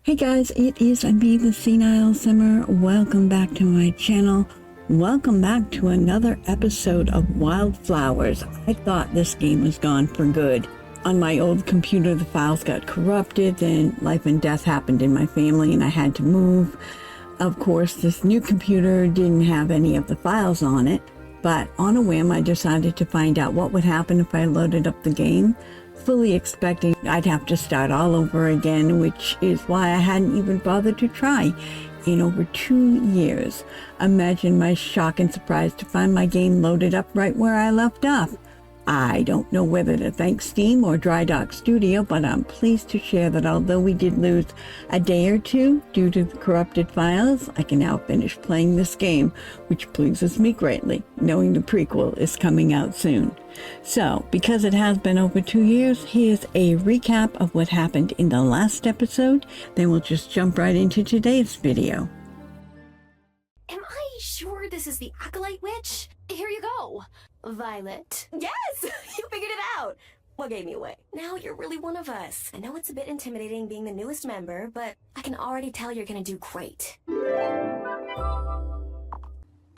Hey guys, it is me, the Senile Simmer. Welcome back to my channel. Welcome back to another episode of Wildflowers. I thought this game was gone for good. On my old computer, the files got corrupted, and life and death happened in my family, and I had to move. Of course, this new computer didn't have any of the files on it, but on a whim, I decided to find out what would happen if I loaded up the game, fully expecting I'd have to start all over again, which is why I hadn't even bothered to try in over 2 years. Imagine my shock and surprise to find my game loaded up right where I left off. I don't know whether to thank Steam or Drydock Studio, but I'm pleased to share that although we did lose a day or two due to the corrupted files, I can now finish playing this game, which pleases me greatly, knowing the prequel is coming out soon. So, because it has been over 2 years, here's a recap of what happened in the last episode, then we'll just jump right into today's video. Am I sure this is the Acolyte Witch? Here you go. Violet. Yes! You figured it out! What gave me away? Now you're really one of us. I know it's a bit intimidating being the newest member, but I can already tell you're gonna do great.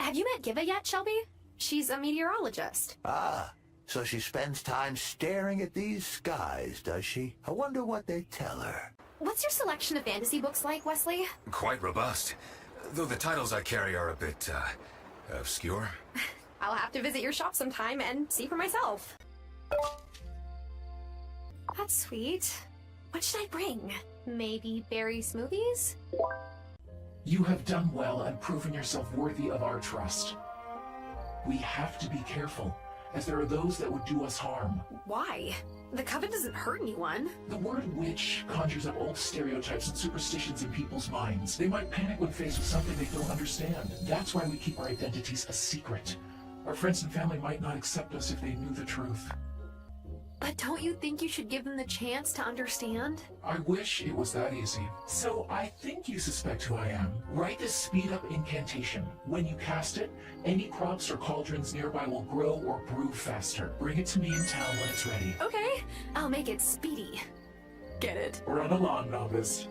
Have you met Giva yet, Shelby? She's a meteorologist. Ah, so she spends time staring at these skies, does she? I wonder what they tell her. What's your selection of fantasy books like, Wesley? Quite robust, though the titles I carry are a bit, obscure. I'll have to visit your shop sometime and see for myself. That's sweet. What should I bring? Maybe berry smoothies? You have done well and proven yourself worthy of our trust. We have to be careful, as there are those that would do us harm. Why? The coven doesn't hurt anyone. The word witch conjures up old stereotypes and superstitions in people's minds. They might panic when faced with something they don't understand. That's why we keep our identities a secret. Our friends and family might not accept us if they knew the truth. But don't you think you should give them the chance to understand? I wish it was that easy. So I think you suspect who I am. Write this speed-up incantation. When you cast it, any crops or cauldrons nearby will grow or brew faster. Bring it to me in town when it's ready. Okay, I'll make it speedy. Get it? Run along, novice.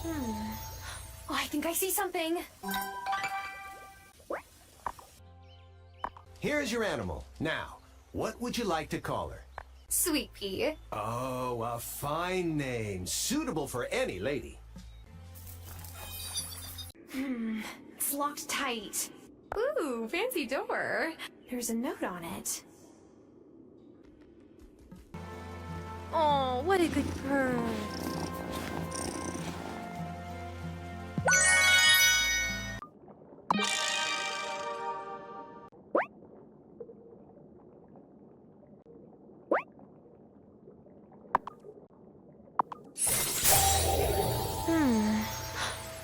Oh, I think I see something. Here's your animal. Now, what would you like to call her? Sweet Pea. Oh, a fine name. Suitable for any lady. It's locked tight. Ooh, fancy door. There's a note on it. Oh, what a good bird.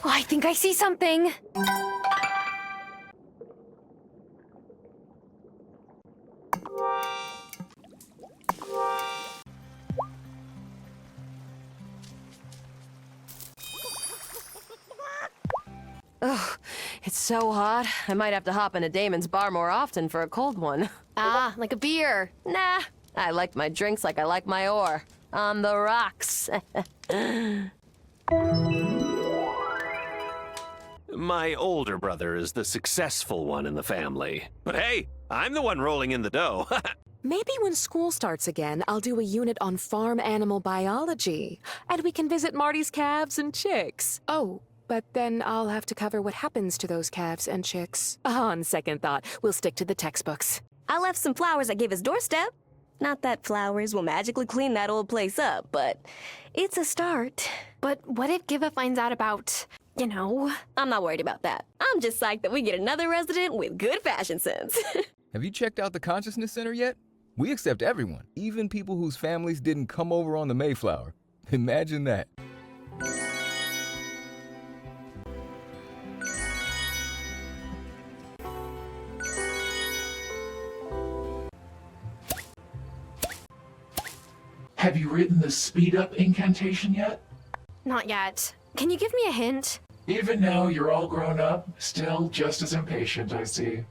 Oh, I think I see something. Ugh, it's so hot. I might have to hop into Damon's bar more often for a cold one. Ah, like a beer. Nah, I like my drinks like I like my ore. On the rocks. My older brother is the successful one in the family. But hey, I'm the one rolling in the dough. Maybe when school starts again, I'll do a unit on farm animal biology, and we can visit Marty's calves and chicks. Oh, but then I'll have to cover what happens to those calves and chicks. On second thought, we'll stick to the textbooks. I left some flowers at Giva's doorstep. Not that flowers will magically clean that old place up, but it's a start. But what if Giva finds out about, you know? I'm not worried about that. I'm just psyched that we get another resident with good fashion sense. Have you checked out the Consciousness Center yet? We accept everyone, even people whose families didn't come over on the Mayflower. Imagine that. Have you written the speed-up incantation yet? Not yet. Can you give me a hint? Even now you're all grown up, still just as impatient, I see.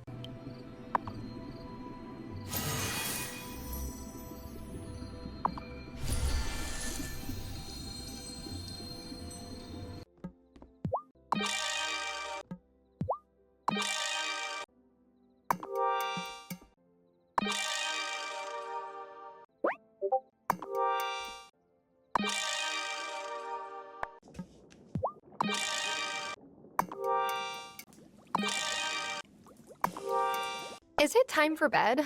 Is it time for bed?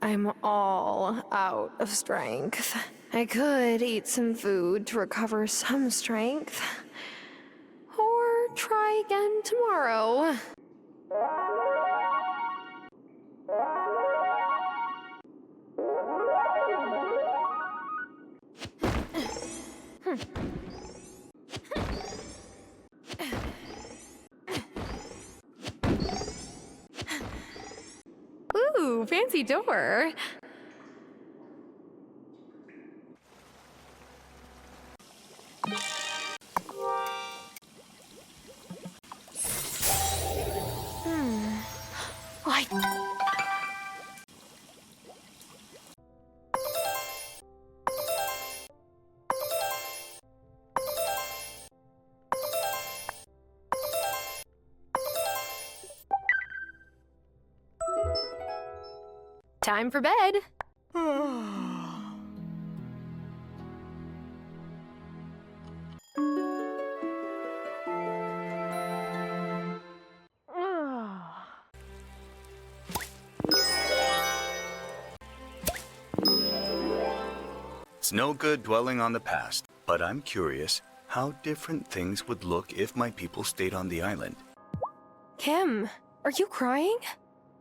I'm all out of strength. I could eat some food to recover some strength. Or try again tomorrow. Ooh, fancy door. Why? Time for bed. It's no good dwelling on the past, but I'm curious how different things would look if my people stayed on the island. Kim, are you crying?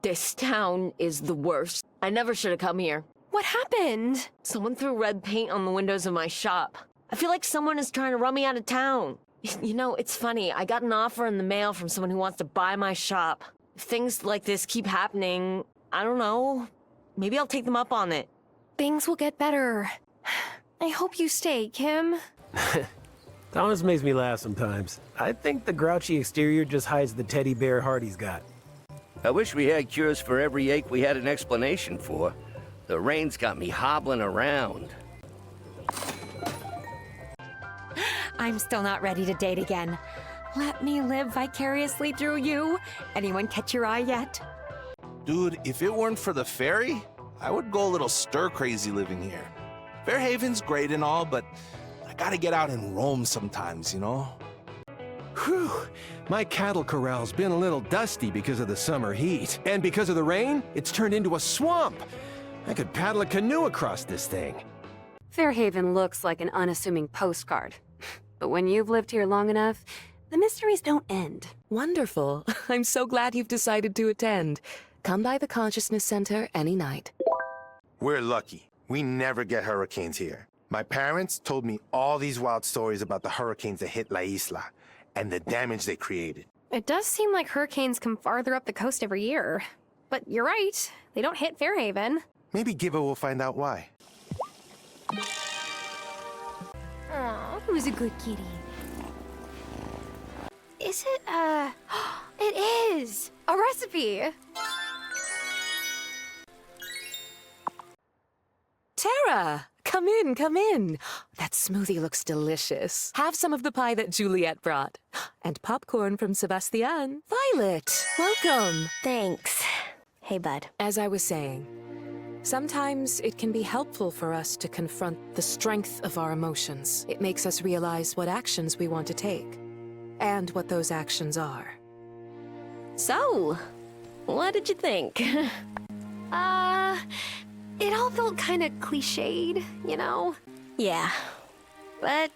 This town is the worst. I never should have come here. What happened? Someone threw red paint on the windows of my shop. I feel like someone is trying to run me out of town. You know, it's funny. I got an offer in the mail from someone who wants to buy my shop. If things like this keep happening, I don't know. Maybe I'll take them up on it. Things will get better. I hope you stay, Kim. Thomas makes me laugh sometimes. I think the grouchy exterior just hides the teddy bear heart he's got. I wish we had cures for every ache we had an explanation for. The rain's got me hobbling around. I'm still not ready to date again. Let me live vicariously through you. Anyone catch your eye yet? Dude, if it weren't for the ferry, I would go a little stir-crazy living here. Fairhaven's great and all, but I gotta get out and roam sometimes, you know? Whew! My cattle corral's been a little dusty because of the summer heat. And because of the rain, it's turned into a swamp. I could paddle a canoe across this thing. Fairhaven looks like an unassuming postcard. But when you've lived here long enough, the mysteries don't end. Wonderful. I'm so glad you've decided to attend. Come by the Consciousness Center any night. We're lucky. We never get hurricanes here. My parents told me all these wild stories about the hurricanes that hit La Isla and the damage they created. It does seem like hurricanes come farther up the coast every year. But you're right, they don't hit Fairhaven. Maybe Gibba will find out why. Aw, who's a good kitty? Is it, it is! A recipe! Tara! Come in, come in. That smoothie looks delicious. Have some of the pie that Juliet brought. And popcorn from Sebastian. Violet, welcome. Thanks. Hey, bud. As I was saying, sometimes it can be helpful for us to confront the strength of our emotions. It makes us realize what actions we want to take, and what those actions are. So, what did you think? It all felt kind of cliched, you know? Yeah, but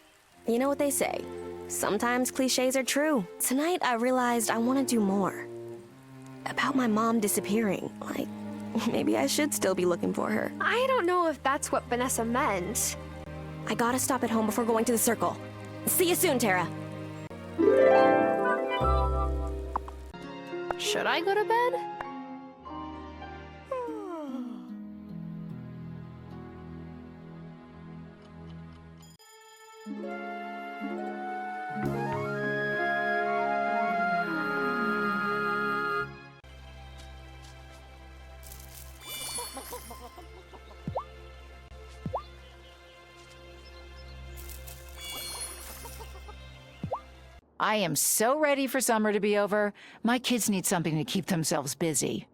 you know what they say. Sometimes cliches are true. Tonight I realized I want to do more. About my mom disappearing. Like, maybe I should still be looking for her. I don't know if that's what Vanessa meant. I gotta stop at home before going to the circle. See you soon, Tara. Should I go to bed? I am so ready for summer to be over. My kids need something to keep themselves busy.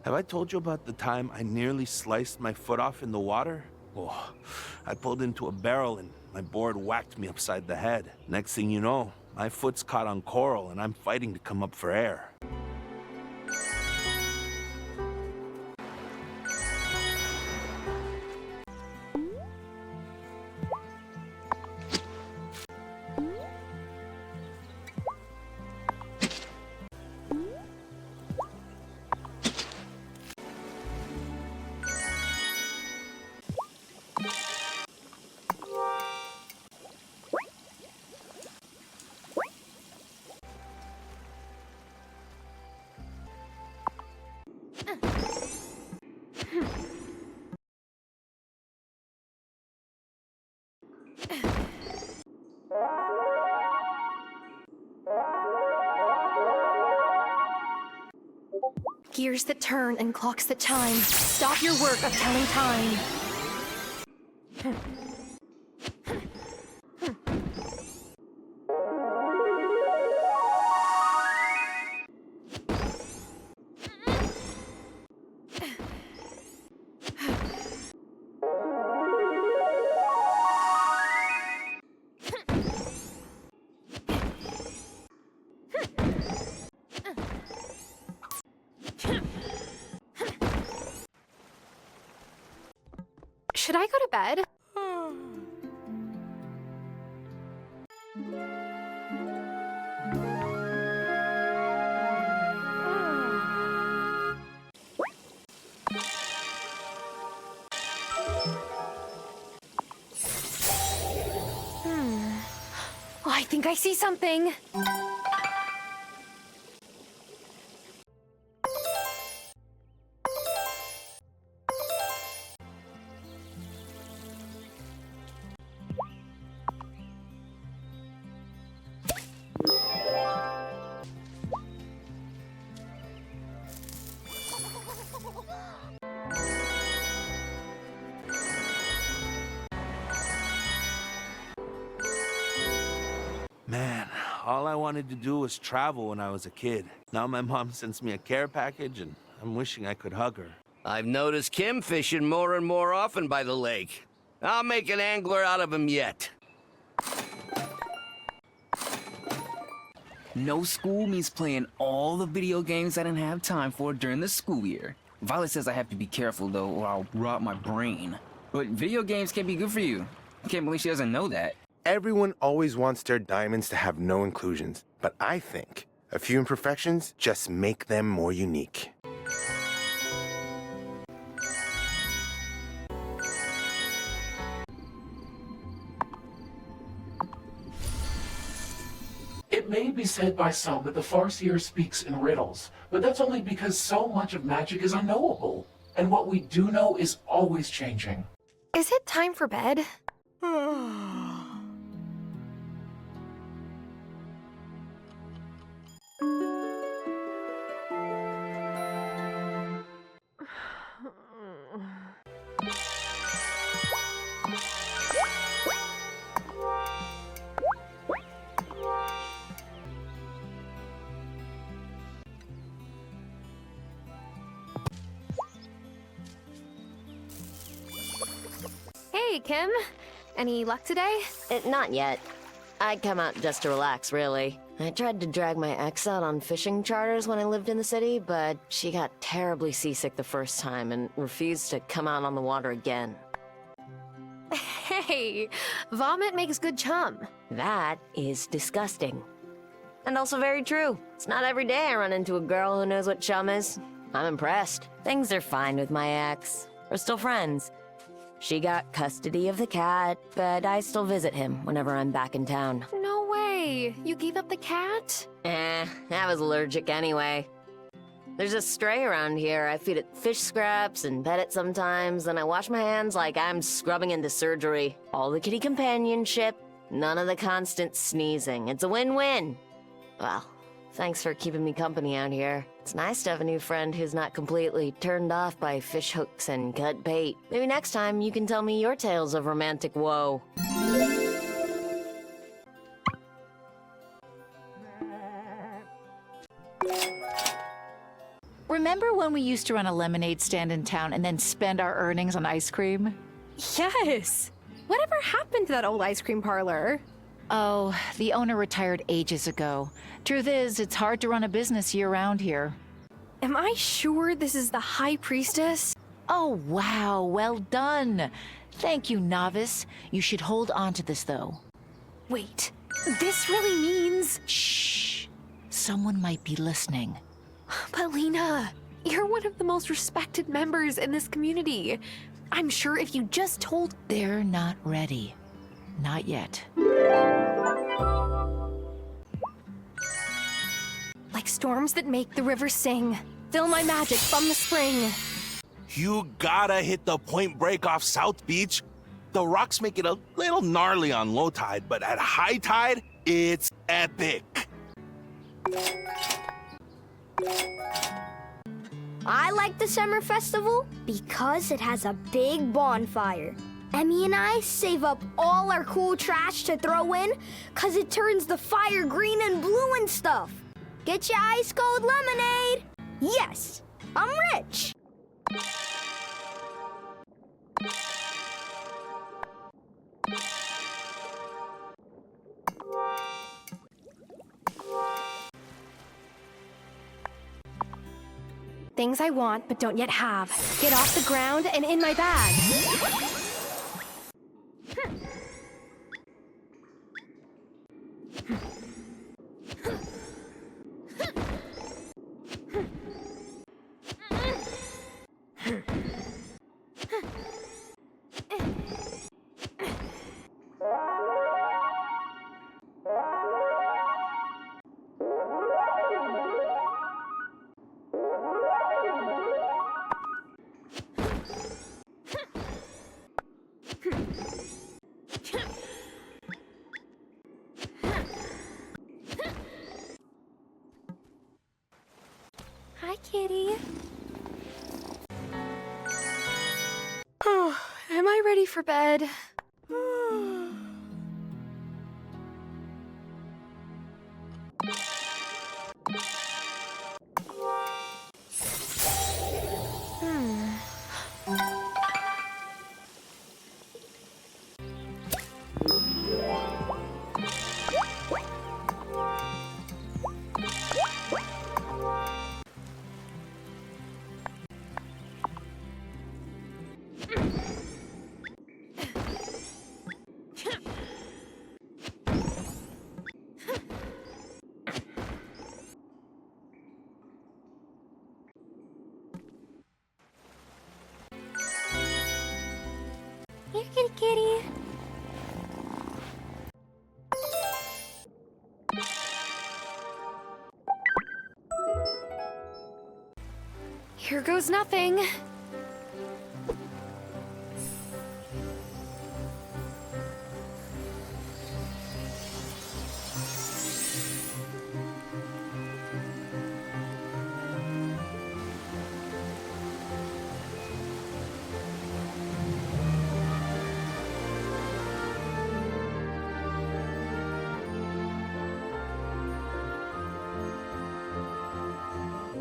Have I told you about the time I nearly sliced my foot off in the water? Oh, I pulled into a barrel and my board whacked me upside the head. Next thing you know, my foot's caught on coral and I'm fighting to come up for air. Gears that turn and clocks that chime. Stop your work of telling time. Should I go to bed? Oh, I think I see something. Man, all I wanted to do was travel when I was a kid. Now my mom sends me a care package and I'm wishing I could hug her. I've noticed Kim fishing more and more often by the lake. I'll make an angler out of him yet. No school means playing all the video games I didn't have time for during the school year. Violet says I have to be careful, though, or I'll rot my brain. But video games can be good for you. I can't believe she doesn't know that. Everyone always wants their diamonds to have no inclusions, but I think a few imperfections just make them more unique. It may be said by some that the Farseer speaks in riddles, but that's only because so much of magic is unknowable, and what we do know is always changing. Is it time for bed? Hey, Kim. Any luck today? Not yet. I'd come out just to relax, really. I tried to drag my ex out on fishing charters when I lived in the city, but she got terribly seasick the first time and refused to come out on the water again. Hey, vomit makes good chum. That is disgusting. And also very true. It's not every day I run into a girl who knows what chum is. I'm impressed. Things are fine with my ex. We're still friends. She got custody of the cat, but I still visit him whenever I'm back in town. No way. You gave up the cat? I was allergic anyway. There's a stray around here. I feed it fish scraps and pet it sometimes, and I wash my hands like I'm scrubbing into surgery. All the kitty companionship, none of the constant sneezing. It's a win-win. Well, thanks for keeping me company out here. It's nice to have a new friend who's not completely turned off by fish hooks and cut bait. Maybe next time you can tell me your tales of romantic woe. Remember when we used to run a lemonade stand in town and then spend our earnings on ice cream? Yes. Whatever happened to that old ice cream parlor? Oh, the owner retired ages ago. Truth is, it's hard to run a business year-round here. Am I sure this is the High Priestess? Oh, wow, well done. Thank you, novice. You should hold on to this, though. Wait, this really means... Shh. Someone might be listening. But Lena, you're one of the most respected members in this community. I'm sure if you just told... They're not ready. Not yet. Like storms that make the river sing. Feel my magic from the spring. You gotta hit the Point Break off South Beach. The rocks make it a little gnarly on low tide, but at high tide, it's epic. I like the summer festival because it has a big bonfire. Emmy and I save up all our cool trash to throw in because it turns the fire green and blue and stuff. Get your ice cold lemonade. Yes, I'm rich. Things I want but don't yet have. Get off the ground and in my bag. Hi, kitty. Oh, am I ready for bed? Here, kitty kitty. Here goes nothing.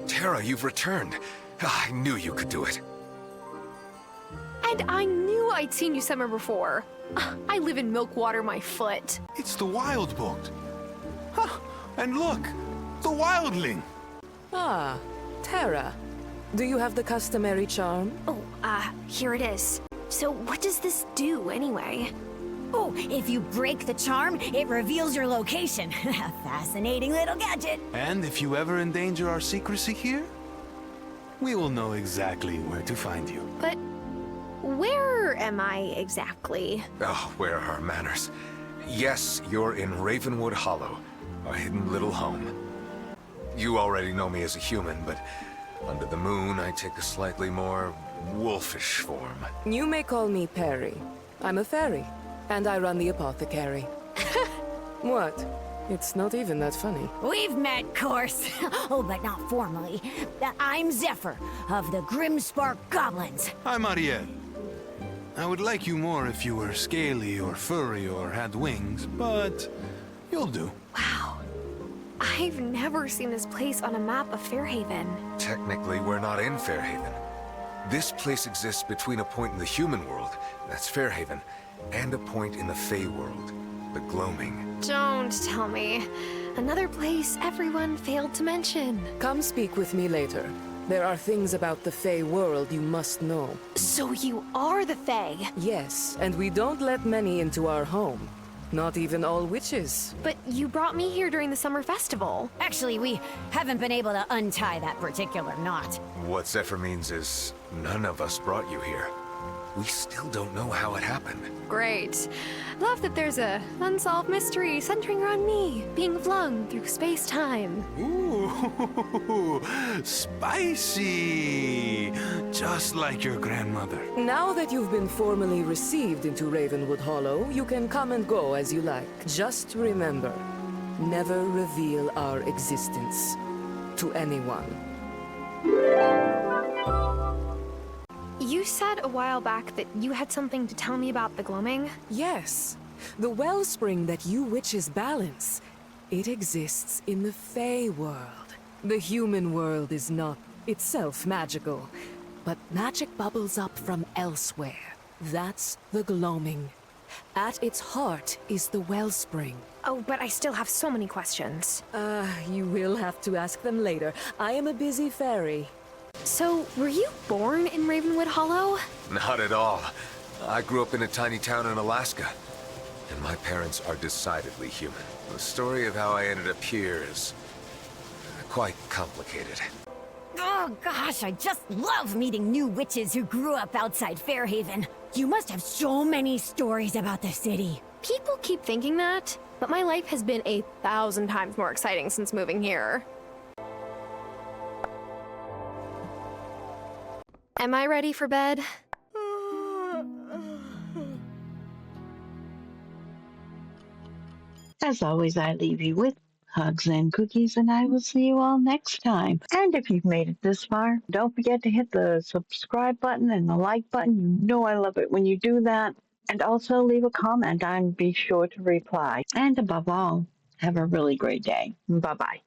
Tara, you've returned. I knew you could do it. And I knew I'd seen you somewhere before. I live in Milkwater, my foot. It's the wild boat. Huh, and look, the wildling. Ah, Terra. Do you have the customary charm? Oh, here it is. So what does this do, anyway? Oh, if you break the charm, it reveals your location. A fascinating little gadget. And if you ever endanger our secrecy here, we will know exactly where to find you. But where am I exactly? Oh, where are our manners? Yes, you're in Ravenwood Hollow, a hidden little home. You already know me as a human, but under the moon, I take a slightly more wolfish form. You may call me Perry. I'm a fairy, and I run the apothecary. What? It's not even that funny. We've met, course. Oh, but not formally. I'm Zephyr, of the Grimspark Goblins. I'm Ariel. I would like you more if you were scaly or furry or had wings, but you'll do. Wow. I've never seen this place on a map of Fairhaven. Technically, we're not in Fairhaven. This place exists between a point in the human world, that's Fairhaven, and a point in the Fey world, the Gloaming. Don't tell me. Another place everyone failed to mention. Come speak with me later. There are things about the Fey world you must know. So you are the Fey? Yes, and we don't let many into our home. Not even all witches. But you brought me here during the summer festival. Actually, we haven't been able to untie that particular knot. What Zephyr means is, none of us brought you here. We still don't know how it happened. Great. Love that there's a unsolved mystery centering around me, being flung through space-time. Ooh, spicy! Just like your grandmother. Now that you've been formally received into Ravenwood Hollow, you can come and go as you like. Just remember, never reveal our existence to anyone. You said a while back that you had something to tell me about the Gloaming? Yes. The wellspring that you witches balance. It exists in the Fey world. The human world is not itself magical, but magic bubbles up from elsewhere. That's the Gloaming. At its heart is the wellspring. Oh, but I still have so many questions. You will have to ask them later. I am a busy fairy. So, were you born in Ravenwood Hollow? Not at all. I grew up in a tiny town in Alaska, and my parents are decidedly human. The story of how I ended up here is quite complicated. Oh gosh, I just love meeting new witches who grew up outside Fairhaven. You must have so many stories about the city. People keep thinking that, but my life has been 1,000 times more exciting since moving here. Am I ready for bed? As always, I leave you with hugs and cookies, and I will see you all next time. And if you've made it this far, don't forget to hit the subscribe button and the like button. You know I love it when you do that. And also leave a comment. I'll be sure to reply. And above all, have a really great day. Bye-bye.